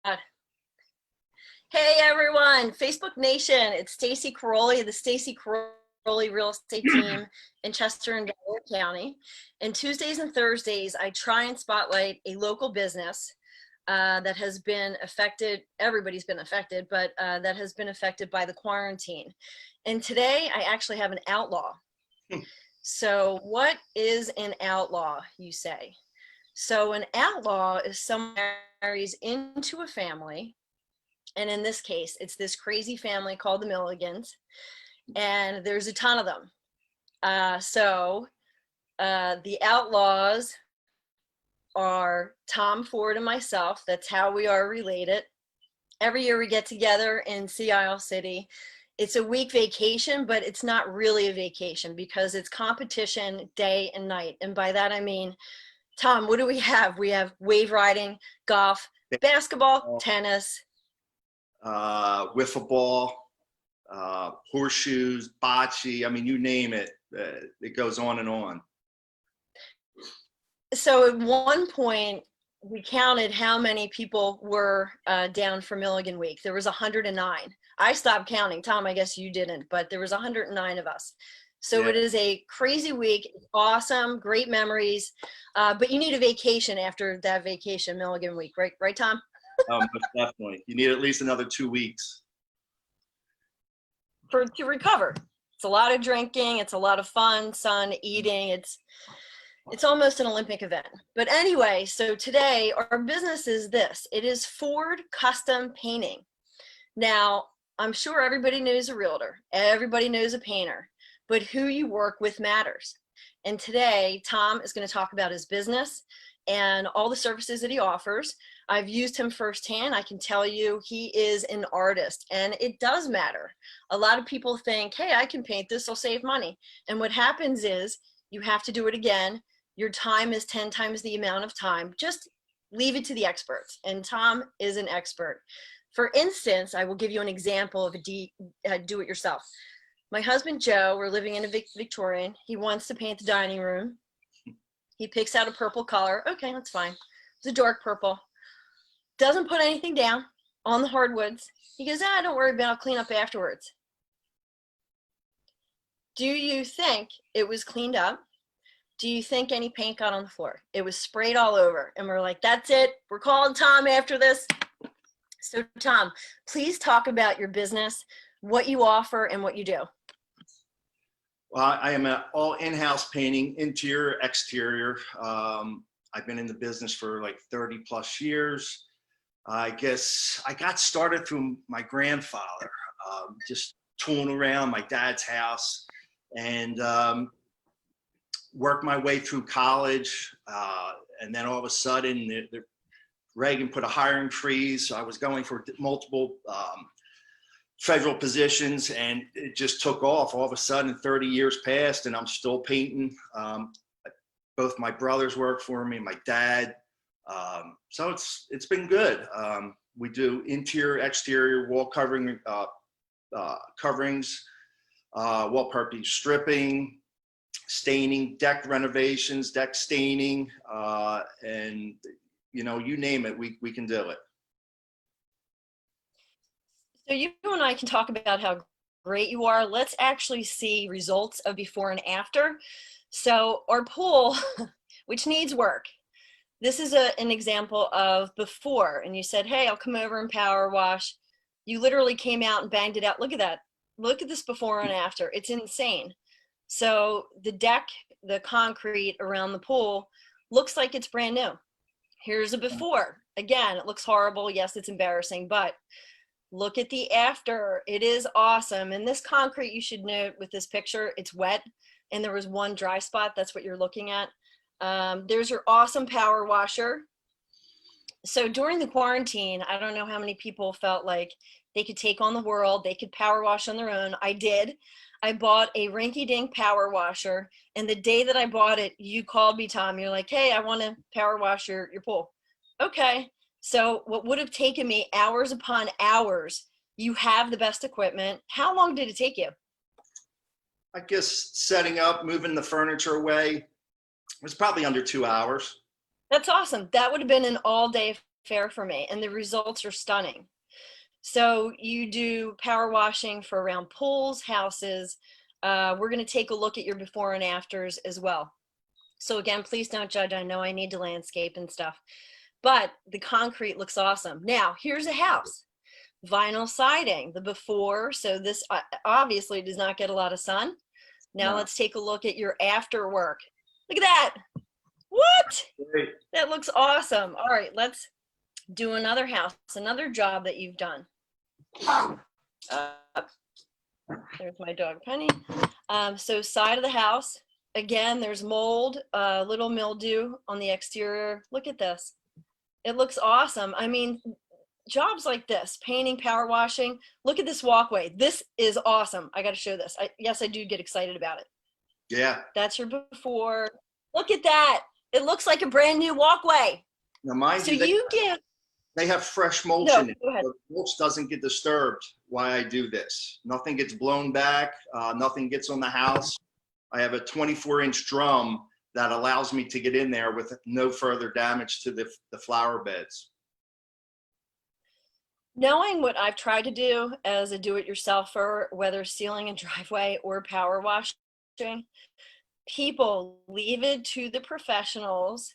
God. Hey everyone, Facebook Nation, it's Stacie Koroly, the Stacie Koroly real estate team in Chester and Delaware County. And Tuesdays and Thursdays, I try and spotlight a local business that has been affected, everybody's been affected, but that has been affected by the quarantine. And today I actually have an outlaw. So what is an outlaw, you say? So an outlaw is someone who marries into a family. And in this case, it's this crazy family called the Milligans, and there's a ton of them. The outlaws are Tom Ford and myself. That's how we are related. Every year we get together in Sea Isle City. It's a week vacation, but it's not really a vacation because it's competition day and night. And by that, I mean, Tom, what do we have? We have wave riding, golf, basketball, tennis, wiffle ball, horseshoes, bocce. I mean, you name it. It goes on and on. So at one point, we counted how many people were down for Milligan Week. There was 109. I stopped counting. Tom, I guess you didn't, but there was 109 of us. So yeah. It is a crazy week. It's awesome, great memories. But you need a vacation after that vacation, Milligan Week, right? Right, Tom? Most definitely. You need at least another 2 weeks to recover. It's a lot of drinking. It's a lot of fun, sun, eating. It's almost an Olympic event. But anyway, so today our business is this. It is Ford Custom Painting. Now, I'm sure everybody knows a realtor. Everybody knows a painter. But who you work with matters. And today, Tom is going to talk about his business and all the services that he offers. I've used him firsthand. I can tell you he is an artist, and it does matter. A lot of people think, hey, I can paint this, I'll save money. And what happens is you have to do it again. Your time is 10 times the amount of time. Just leave it to the experts, and Tom is an expert. For instance, I will give you an example of a do-it-yourself. My husband, Joe, we're living in a Victorian. He wants to paint the dining room. He picks out a purple color. Okay, that's fine. It's a dark purple. Doesn't put anything down on the hardwoods. He goes, don't worry about it, I'll clean up afterwards. Do you think it was cleaned up? Do you think any paint got on the floor? It was sprayed all over. And we're like, that's it. We're calling Tom after this. So Tom, please talk about your business, what you offer and what you do. Well, I am an all in-house painting, interior, exterior. I've been in the business for like 30 plus years. I guess I got started through my grandfather, just tooling around my dad's house, and worked my way through college. And then all of a sudden, Reagan put a hiring freeze. I was going for multiple federal positions, and it just took off. All of a sudden, 30 years passed, and I'm still painting. Both my brothers work for me, my dad. So it's been good. We do interior, exterior, wall covering, coverings, wall purpose stripping, staining, deck renovations, deck staining, and you name it, we can do it. So you and I can talk about how great you are. Let's actually see results of before and after. So our pool, which needs work. This is an example of before, and you said, hey, I'll come over and power wash. You literally came out and banged it out. Look at that. Look at this before and after. It's insane. So the deck, the concrete around the pool looks like it's brand new. Here's a before. Again, it looks horrible. Yes, it's embarrassing, but look at the after. It is awesome. And this concrete, you should note with this picture, it's wet and there was one dry spot. That's what you're looking at. There's your awesome power washer. So during the quarantine, I don't know how many people felt like they could take on the world. They could power wash on their own. I did. I bought a rinky-dink power washer. And the day that I bought it, you called me, Tom. You're like, hey, I want to power wash your pool. Okay. So what would have taken me hours upon hours, you have the best equipment. How long did it take you? I guess setting up, moving the furniture away, it was probably under 2 hours. That's awesome. That would have been an all day fair for me, and the results are stunning. So you do power washing for around pools, houses. We're going to take a look at your before and afters as well. So again, please don't judge. I know I need to landscape and stuff, but the concrete looks awesome. Now, here's a house. Vinyl siding, the before. So this obviously does not get a lot of sun. Now No. let's take a look at your after work. Look at that. What? Great. That looks awesome. All right, let's do another house, another job that you've done. There's my dog Penny. So side of the house, again, there's mold, little mildew on the exterior. Look at this. It looks awesome. I mean, jobs like this, painting, power washing. Look at this walkway. This is awesome. I got to show this. Yes, I do get excited about it. Yeah. That's your before. Look at that. It looks like a brand new walkway. Now, mind So you, give. they have fresh mulch No, in it. go ahead. So the mulch doesn't get disturbed while I do this. Nothing gets blown back. Nothing gets on the house. I have a 24-inch drum that allows me to get in there with no further damage to the flower beds. Knowing what I've tried to do as a do-it-yourselfer, whether sealing a driveway or power washing, people leave it to the professionals.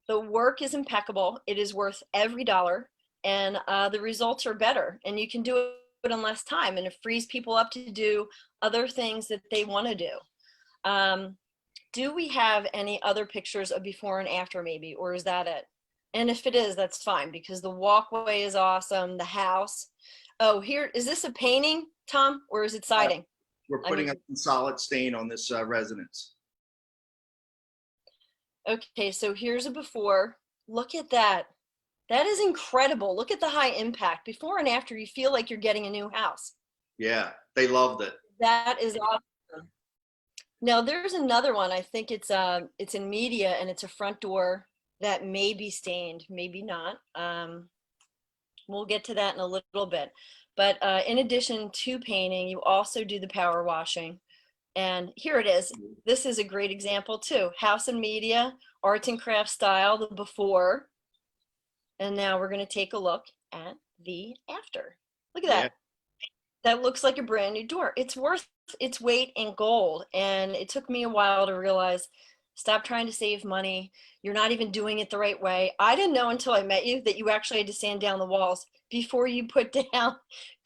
The work is impeccable. It is worth every dollar, and the results are better. And you can do it in less time, and it frees people up to do other things that they want to do. Do we have any other pictures of before and after maybe, or is that it? And if it is, that's fine, because the walkway is awesome, the house. Oh, here, is this a painting, Tom, or is it siding? We're putting a solid stain on this residence. Okay, so here's a before. Look at that. That is incredible. Look at the high impact. Before and after, you feel like you're getting a new house. Yeah, they loved it. That is awesome. Now there's another one. I think it's in media, and it's a front door that may be stained, maybe not. We'll get to that in a little bit. But in addition to painting, you also do the power washing. And here it is. This is a great example too. House and media, arts and crafts style, the before. And now we're going to take a look at the after. Look at that. Yeah. That looks like a brand new door. It's worth its weight in gold. And it took me a while to realize, stop trying to save money. You're not even doing it the right way. I didn't know until I met you that you actually had to sand down the walls before you put down.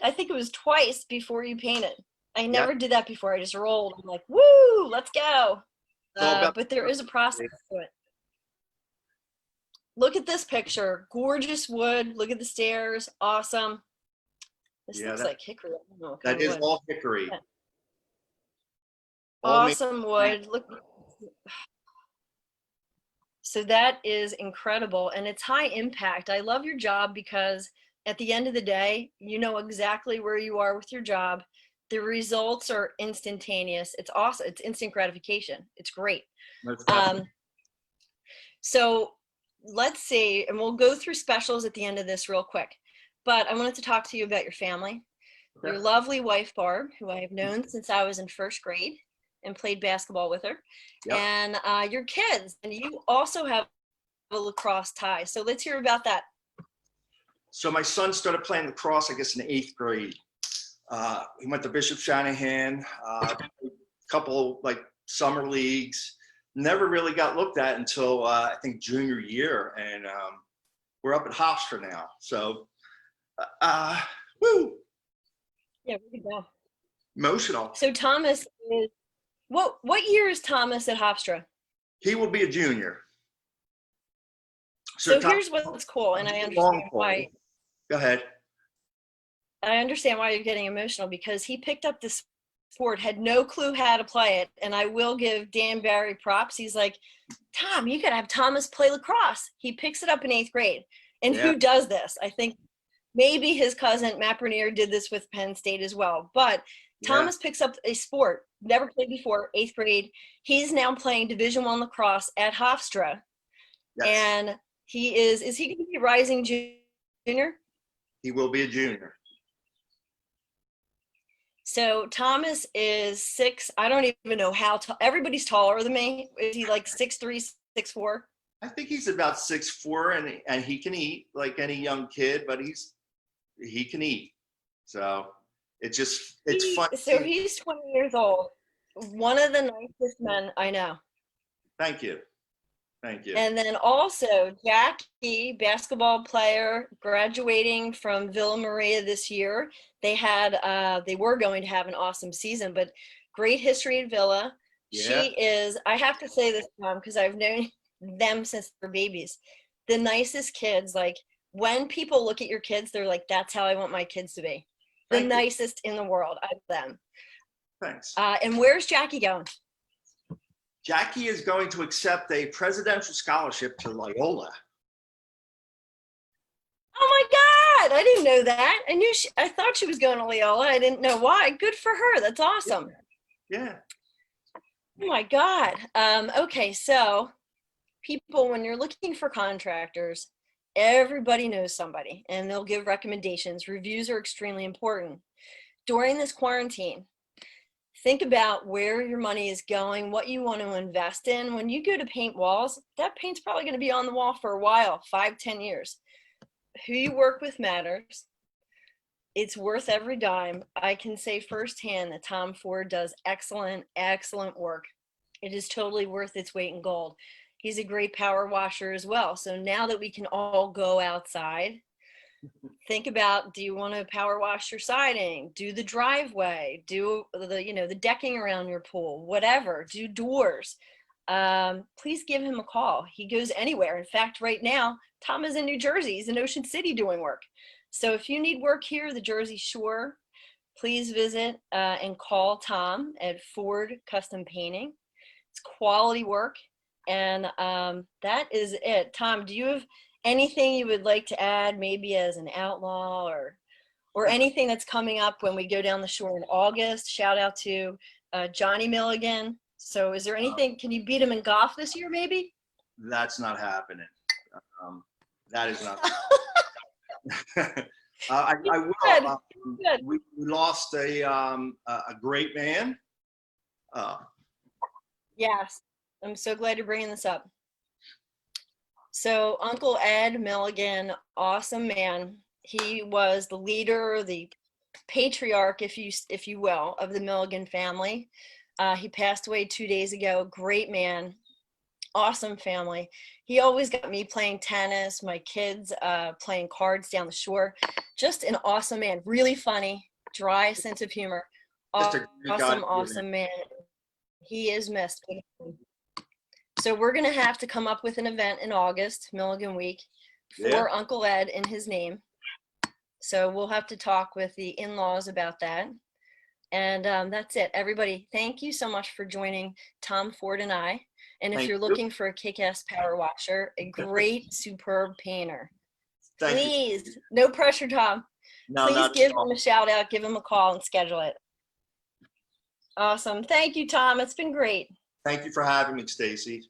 I think it was twice before you painted. I never did that before. I just rolled. I'm like, woo, let's go. But there is a process to it. Look at this picture. Gorgeous wood. Look at the stairs. Awesome. This looks like hickory. I don't know what kind that of is wood. all hickory. Yeah. All Awesome wood. Look. So that is incredible, and it's high impact. I love your job because at the end of the day, you know exactly where you are with your job. The results are instantaneous. It's awesome. It's instant gratification. It's great. So let's see, and we'll go through specials at the end of this real quick, but I wanted to talk to you about your family. Okay. Your lovely wife, Barb, who I have known since I was in first grade and played basketball with her. Yep. And your kids, and you also have a lacrosse tie. So let's hear about that. So my son started playing lacrosse, I guess, in 8th grade. He went to Bishop Shanahan, a couple like summer leagues. Never really got looked at until I think junior year, and we're up at Hofstra now. So, woo! Yeah, we can go. Emotional. So Thomas is what year is Thomas at Hofstra? He will be a junior. So here's what's cool, and I understand why. Go ahead. I understand why you're getting emotional, because he picked up this sport, had no clue how to play it, and I will give Dan Barry props. He's like, Tom, you gotta have Thomas play lacrosse. He picks it up in 8th grade. And who does this? I think maybe his cousin Matt Bernier did this with Penn State as well. But Thomas picks up a sport, never played before, 8th grade. He's now playing Division I lacrosse at Hofstra. Yes. And he is he going to be a rising junior? He will be a junior. So Thomas is 6. I don't even know how tall. Everybody's taller than me. Is he like 6'3", 6'4"? I think he's about 6'4", and he can eat like any young kid, but he can eat. So it's fun. So he's 20 years old. One of the nicest men I know. Thank you. Thank you. And then also Jackie, basketball player, graduating from Villa Maria this year. They were going to have an awesome season, but great history at Villa. Yeah. She is, I have to say this, Tom, because I've known them since they're babies. The nicest kids. Like when people look at your kids, they're like, that's how I want my kids to be. The Thank you. nicest in the world. I love them. Thanks. And where's Jackie going? Jackie is going to accept a presidential scholarship to Loyola. Oh my God, I didn't know that. I thought she was going to Loyola. I didn't know why. Good for her. That's awesome. Yeah. Oh my God. Okay, so people, when you're looking for contractors, everybody knows somebody and they'll give recommendations. Reviews are extremely important. During this quarantine, think about where your money is going, what you want to invest in. When you go to paint walls, that paint's probably going to be on the wall for a while, 5-10 years. Who you work with matters. It's worth every dime. I can say firsthand that Tom Ford does excellent, excellent work. It is totally worth its weight in gold. He's a great power washer as well. So now that we can all go outside, think about, do you want to power wash your siding, do the driveway, do the decking around your pool, whatever, do doors. Please give him a call. He goes anywhere. In fact, right now, Tom is in New Jersey. He's in Ocean City doing work. So if you need work here, the Jersey Shore, please visit and call Tom at Ford Custom Painting. It's quality work. And that is it. Tom, do you have anything you would like to add, maybe as an outlaw or anything that's coming up when we go down the shore in August? Shout out to Johnny Milligan. So is there anything, can you beat him in golf this year, maybe? That's not happening. That is not I will. We lost a great man. Yes, I'm so glad you're bringing this up. So Uncle Ed Milligan, awesome man. He was the leader, the patriarch, if you will, of the Milligan family. He passed away 2 days ago. Great man, awesome family. He always got me playing tennis, my kids playing cards down the shore. Just an awesome man, really funny, dry sense of humor. Awesome man. He is missed. So we're going to have to come up with an event in August, Milligan Week, for Uncle Ed in his name. So we'll have to talk with the in-laws about that. And that's it. Everybody, thank you so much for joining Tom Ford and I. And if you're looking for a kick-ass power washer, a great, superb painter, please, no pressure, Tom. Please give him a shout out, give him a call and schedule it. Awesome. Thank you, Tom. It's been great. Thank you for having me, Stacie.